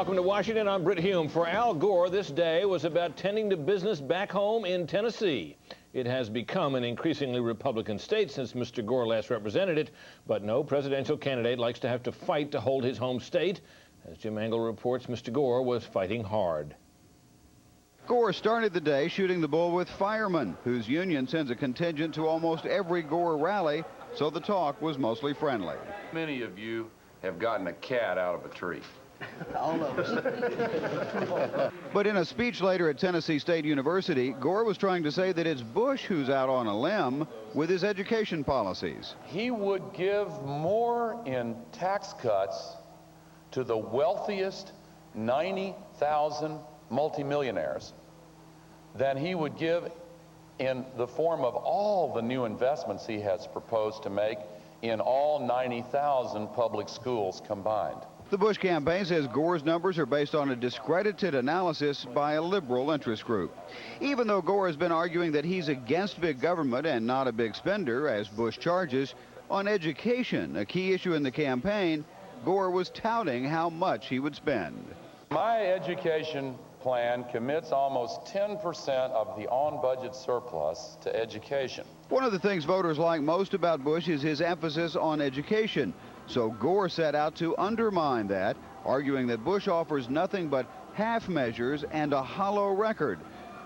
Welcome to Washington. I'm Britt Hume. For Al Gore, this day was about tending to business back home in Tennessee. It has become an increasingly Republican state since Mr. Gore last represented it, but no presidential candidate likes to have to fight to hold his home state. As Jim Angle reports, Mr. Gore was fighting hard. Gore started the day shooting the bull with firemen, whose union sends a contingent to almost every Gore rally, so the talk was mostly friendly. Many of you have gotten a cat out of a tree. All of us. But in a speech later at Tennessee State University, Gore was trying to say that it's Bush who's out on a limb with his education policies. He would give more in tax cuts to the wealthiest 90,000 multimillionaires than he would give in the form of all the new investments he has proposed to make in all 90,000 public schools combined. The Bush campaign says Gore's numbers are based on a discredited analysis by a liberal interest group. Even though Gore has been arguing that he's against big government and not a big spender, as Bush charges, on education, a key issue in the campaign, Gore was touting how much he would spend. My education plan commits almost 10% of the on-budget surplus to education. One of the things voters like most about Bush is his emphasis on education. So Gore set out to undermine that, arguing that Bush offers nothing but half measures and a hollow record.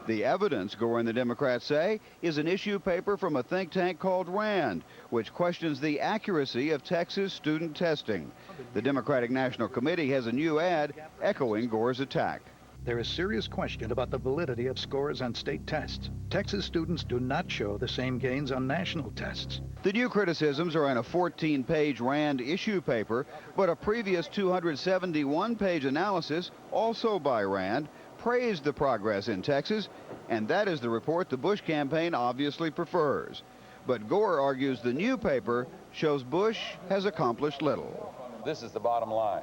The evidence, Gore and the Democrats say, is an issue paper from a think tank called RAND, which questions the accuracy of Texas student testing. The Democratic National Committee has a new ad echoing Gore's attack. There is serious question about the validity of scores on state tests. Texas students do not show the same gains on national tests. The new criticisms are in a 14-page RAND issue paper, but a previous 271-page analysis, also by RAND, praised the progress in Texas, and that is the report the Bush campaign obviously prefers. But Gore argues the new paper shows Bush has accomplished little. This is the bottom line.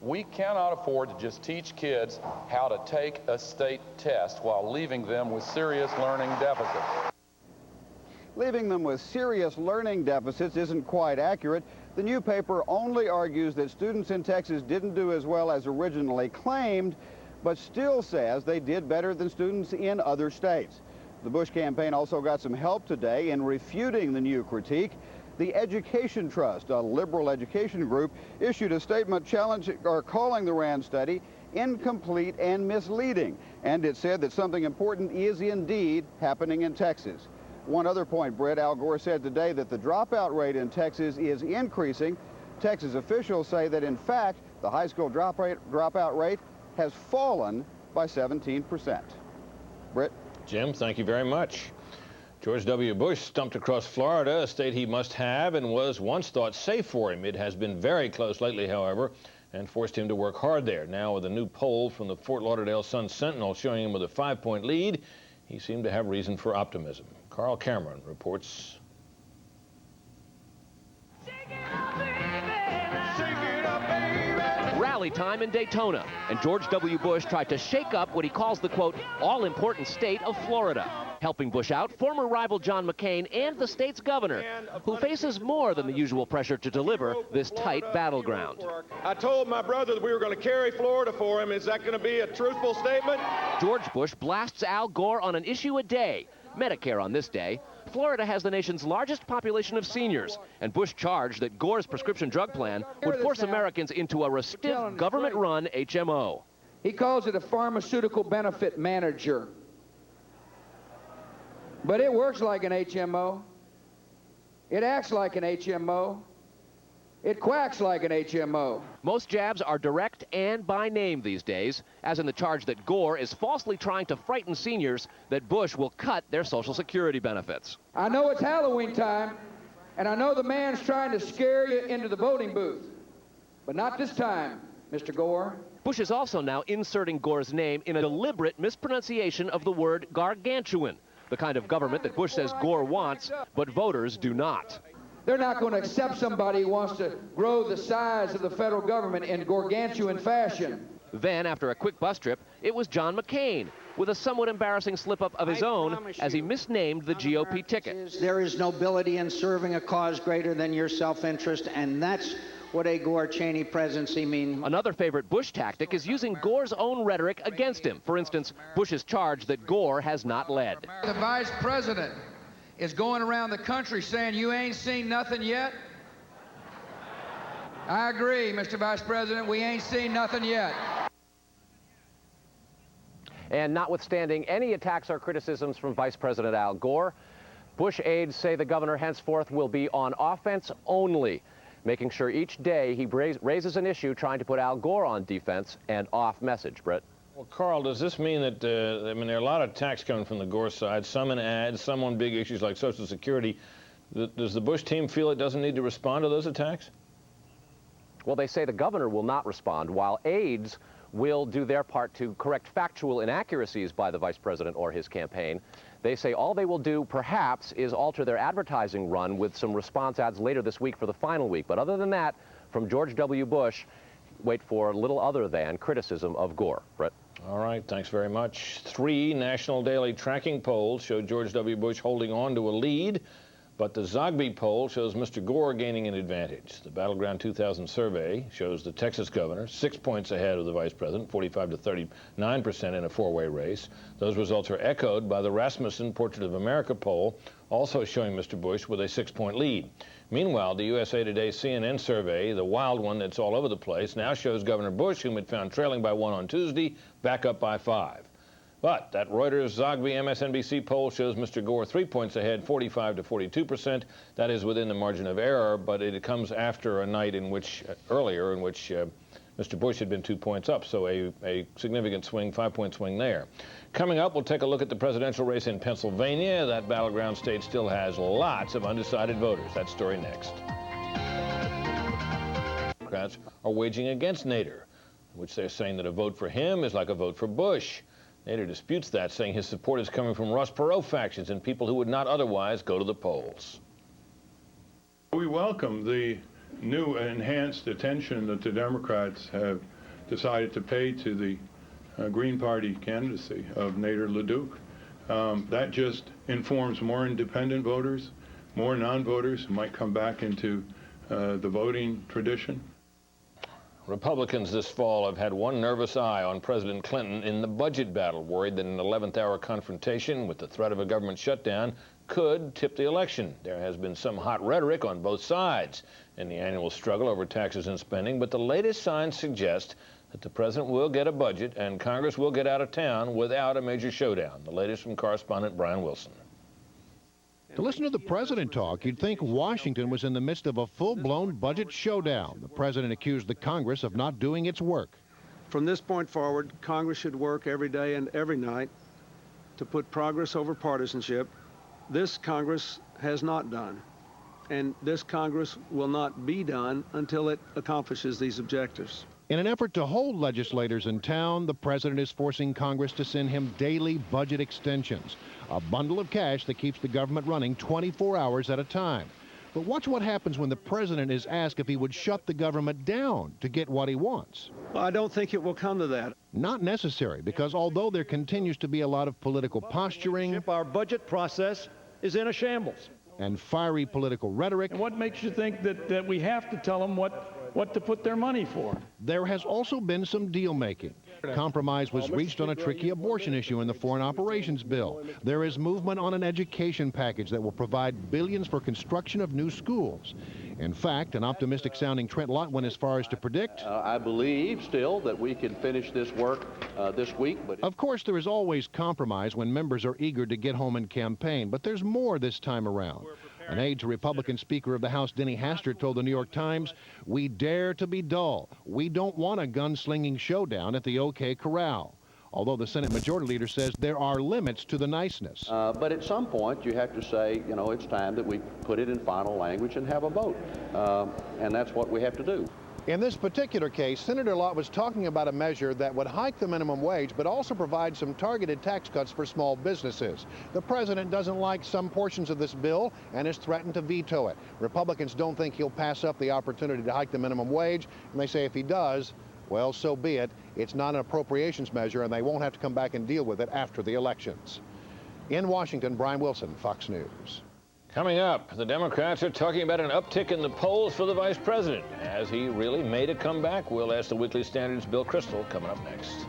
We cannot afford to just teach kids how to take a state test while leaving them with serious learning deficits. Leaving them with serious learning deficits isn't quite accurate. The new paper only argues that students in Texas didn't do as well as originally claimed, but still says they did better than students in other states. The Bush campaign also got some help today in refuting the new critique. The Education Trust, a liberal education group, issued a statement calling the RAND study incomplete and misleading, and it said that something important is indeed happening in Texas. One other point, Britt, Al Gore said today that the dropout rate in Texas is increasing. Texas officials say that, in fact, the high school dropout rate has fallen by 17%. Britt? Jim, thank you very much. George W. Bush stumped across Florida, a state he must have and was once thought safe for him. It has been very close lately, however, and forced him to work hard there. Now, with a new poll from the Fort Lauderdale Sun-Sentinel showing him with a 5-point lead, he seemed to have reason for optimism. Carl Cameron reports. Rally time in Daytona, and George W. Bush tried to shake up what he calls the, quote, all-important state of Florida. Helping Bush out, former rival John McCain and the state's governor, who faces more than the usual pressure to deliver this tight battleground. I told my brother that we were going to carry Florida for him. Is that going to be a truthful statement? George Bush blasts Al Gore on an issue a day. Medicare on this day. Florida has the nation's largest population of seniors, and Bush charged that Gore's prescription drug plan would force Americans into a restive government-run HMO. He calls it a pharmaceutical benefit manager. But it works like an HMO. It acts like an HMO. It quacks like an HMO. Most jabs are direct and by name these days, as in the charge that Gore is falsely trying to frighten seniors that Bush will cut their Social Security benefits. I know it's Halloween time, and I know the man's trying to scare you into the voting booth. But not this time, Mr. Gore. Bush is also now inserting Gore's name in a deliberate mispronunciation of the word gargantuan, the kind of government that Bush says Gore wants, but voters do not. They're not going to accept somebody who wants to grow the size of the federal government in gargantuan fashion. Then, after a quick bus trip, it was John McCain, with a somewhat embarrassing slip-up of his own as he misnamed the GOP ticket. There is nobility in serving a cause greater than your self-interest, and that's would a Gore-Cheney presidency mean? Another favorite Bush tactic is using Gore's own rhetoric against him. For instance, Bush's charge that Gore has not led. The vice president is going around the country saying, you ain't seen nothing yet. I agree, Mr. Vice President, we ain't seen nothing yet. And notwithstanding any attacks or criticisms from Vice President Al Gore, Bush aides say the governor henceforth will be on offense only, making sure each day he raises an issue trying to put Al Gore on defense and off message. Brett? Well, Carl, does this mean that, I mean, there are a lot of attacks coming from the Gore side, some in ads, some on big issues like Social Security. Does the Bush team feel it doesn't need to respond to those attacks? Well, they say the governor will not respond, while aides will do their part to correct factual inaccuracies by the vice president or his campaign. They say all they will do, perhaps, is alter their advertising run with some response ads later this week for the final week. But other than that, from George W. Bush, wait for little other than criticism of Gore. Brett? All right, thanks very much. 3 national daily tracking polls show George W. Bush holding on to a lead, but the Zogby poll shows Mr. Gore gaining an advantage. The Battleground 2000 survey shows the Texas governor 6 points ahead of the vice president, 45 to 39% in a 4-way race. Those results are echoed by the Rasmussen Portrait of America poll, also showing Mr. Bush with a 6-point lead. Meanwhile, the USA Today CNN survey, the wild one that's all over the place, now shows Governor Bush, whom it found trailing by 1 on Tuesday, back up by 5. But that Reuters Zogby MSNBC poll shows Mr. Gore 3 points ahead, 45 to 42%. That is within the margin of error, but it comes after a night in which, earlier, in which Mr. Bush had been 2 points up, so a significant swing, 5-point swing there. Coming up, we'll take a look at the presidential race in Pennsylvania. That battleground state still has lots of undecided voters. That story next. Democrats are waging against Nadar, which they're saying that a vote for him is like a vote for Bush. Nadar disputes that, saying his support is coming from Ross Perot factions and people who would not otherwise go to the polls. We welcome the new enhanced attention that the Democrats have decided to pay to the Green Party candidacy of Nadar LaDuke. That just informs more independent voters, more non-voters who might come back into the voting tradition. Republicans this fall have had one nervous eye on President Clinton in the budget battle, worried that an 11th-hour confrontation with the threat of a government shutdown could tip the election. There has been some hot rhetoric on both sides in the annual struggle over taxes and spending, but the latest signs suggest that the president will get a budget and Congress will get out of town without a major showdown. The latest from correspondent Brian Wilson. To listen to the president talk, you'd think Washington was in the midst of a full-blown budget showdown. The president accused the Congress of not doing its work. From this point forward, Congress should work every day and every night to put progress over partisanship. This Congress has not done, and this Congress will not be done until it accomplishes these objectives. In an effort to hold legislators in town, the president is forcing Congress to send him daily budget extensions, a bundle of cash that keeps the government running 24 hours at a time. But watch what happens when the president is asked if he would shut the government down to get what he wants. Well, I don't think it will come to that. Not necessary, because although there continues to be a lot of political posturing, our budget process is in a shambles. And fiery political rhetoric. And what makes you think that we have to tell them what to put their money for? There has also been some deal-making. Compromise was reached on a tricky abortion issue in the Foreign Operations Bill. There is movement on an education package that will provide billions for construction of new schools. In fact, an optimistic-sounding Trent Lott went as far as to predict, I believe still that we can finish this work this week. But of course, there is always compromise when members are eager to get home and campaign, but there's more this time around. An aide to Republican Speaker of the House Denny Hastert told the New York Times, "We dare to be dull. We don't want a gunslinging showdown at the OK Corral." Although the Senate Majority Leader says there are limits to the niceness. But at some point, you have to say, you know, it's time that we put it in final language and have a vote. And that's what we have to do. In this particular case, Senator Lott was talking about a measure that would hike the minimum wage, but also provide some targeted tax cuts for small businesses. The president doesn't like some portions of this bill and has threatened to veto it. Republicans don't think he'll pass up the opportunity to hike the minimum wage, and they say if he does, well, so be it. It's not an appropriations measure, and they won't have to come back and deal with it after the elections. In Washington, Brian Wilson, Fox News. Coming up, the Democrats are talking about an uptick in the polls for the vice president. Has he really made a comeback? We'll ask the Weekly Standard's Bill Kristol coming up next.